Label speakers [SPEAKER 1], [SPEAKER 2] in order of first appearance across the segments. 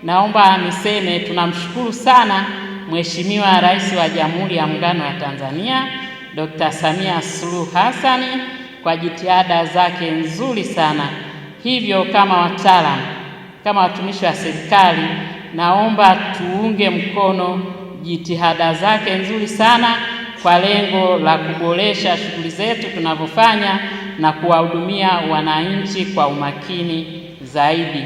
[SPEAKER 1] naomba niseme tunamshukuru sana Mheshimiwa Rais wa Jamhuri ya Muungano wa Tanzania Dr. Samia Suluhu Hassan kwa jitihada zake nzuri sana. Hivyo kama wataalamu, kama watumishi wa serikali, naomba tuunge mkono jitihada zake nzuri sana kwa lengo la kuboresha shughuli zetu tunavyofanya na kuwahudumia wananchi kwa umakini zaidi.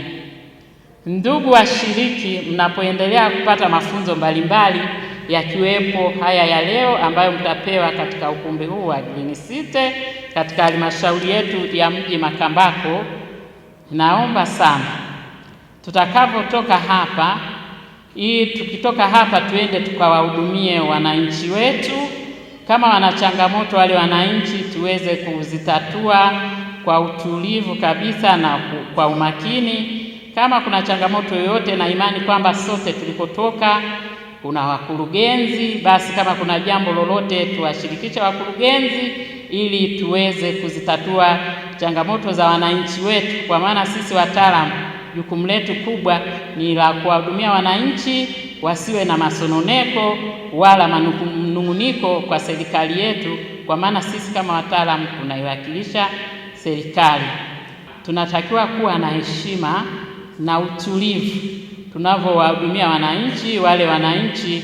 [SPEAKER 1] Ndugu washiriki, mnapoendelea kupata mafunzo mbalimbali yakiwepo haya ya leo ambayo mtapewa katika ukumbi huu wa Green City katika halmashauri yetu ya mji Makambako, naomba sana tutakapotoka hapa, tukitoka hapa tuende tukawahudumie wananchi wetu. Kama wana changamoto wale wananchi, tuweze kuzitatua kwa utulivu kabisa na kwa umakini. Kama kuna changamoto yoyote, na imani kwamba sote tulikotoka kuna wakurugenzi, basi kama kuna jambo lolote tuwashirikishe wakurugenzi ili tuweze kuzitatua changamoto za wananchi wetu, kwa maana sisi wataalamu jukumu letu kubwa ni la kuwahudumia wananchi wasiwe na masononeko wala manunguniko kwa serikali yetu, kwa maana sisi kama wataalamu tunaiwakilisha serikali. Tunatakiwa kuwa na heshima na utulivu tunavyowahudumia wananchi. Wale wananchi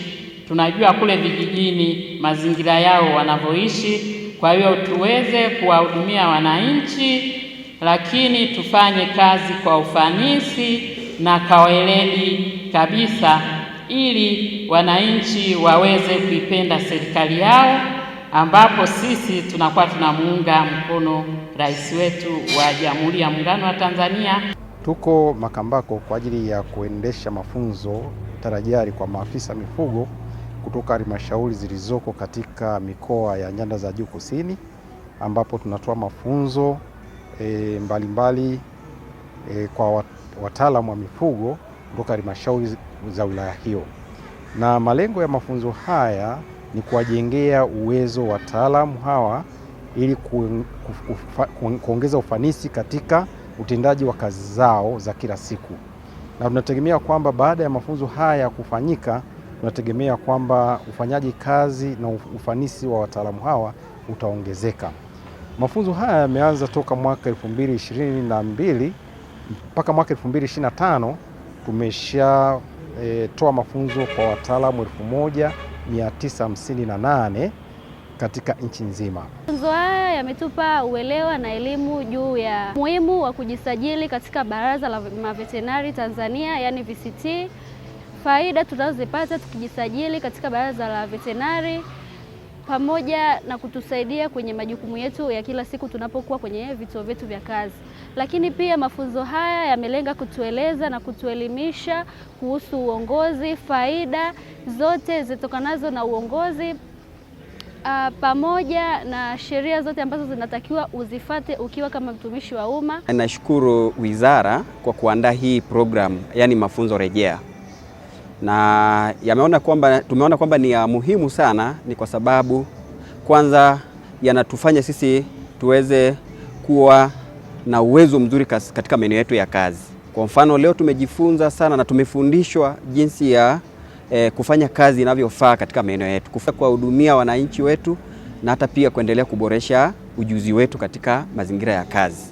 [SPEAKER 1] tunajua kule vijijini mazingira yao wanavyoishi, kwa hiyo tuweze kuwahudumia wananchi, lakini tufanye kazi kwa ufanisi na kwa weledi kabisa, ili wananchi waweze kuipenda serikali yao, ambapo sisi tunakuwa tunamuunga mkono rais wetu wa Jamhuri ya Muungano wa Tanzania.
[SPEAKER 2] Tuko Makambako kwa ajili ya kuendesha mafunzo tarajari kwa maafisa mifugo kutoka halmashauri zilizoko katika mikoa ya Nyanda za Juu Kusini, ambapo tunatoa mafunzo mbalimbali kwa wataalamu wa mifugo kutoka halmashauri za wilaya hiyo. Na malengo ya mafunzo haya ni kuwajengea uwezo wataalamu hawa ili kuongeza ufanisi katika utendaji wa kazi zao za kila siku. Na tunategemea kwamba baada ya mafunzo haya kufanyika, tunategemea kwamba ufanyaji kazi na ufanisi wa wataalamu hawa utaongezeka. Mafunzo haya yameanza toka mwaka 2022 mpaka mwaka 2025. Tumeshatoa mafunzo kwa wataalamu 1958 katika nchi nzima.
[SPEAKER 3] Mafunzo haya yametupa uelewa na elimu juu ya muhimu wa kujisajili katika Baraza la Maveterinari Tanzania, yani VCT, faida tunazozipata tukijisajili katika Baraza la Veterinari, pamoja na kutusaidia kwenye majukumu yetu ya kila siku tunapokuwa kwenye vituo vyetu vya kazi. Lakini pia mafunzo haya yamelenga kutueleza na kutuelimisha kuhusu uongozi, faida zote zitokanazo na uongozi, pamoja na sheria zote ambazo zinatakiwa uzifate ukiwa kama mtumishi wa umma.
[SPEAKER 4] Nashukuru wizara kwa kuandaa hii program, yani mafunzo rejea, na tumeona kwamba ni ya muhimu sana. Ni kwa sababu kwanza yanatufanya sisi tuweze kuwa na uwezo mzuri katika maeneo yetu ya kazi. Kwa mfano leo tumejifunza sana na tumefundishwa jinsi ya kufanya kazi inavyofaa katika maeneo yetu, kuwahudumia wananchi wetu na hata pia kuendelea kuboresha ujuzi wetu katika mazingira ya kazi.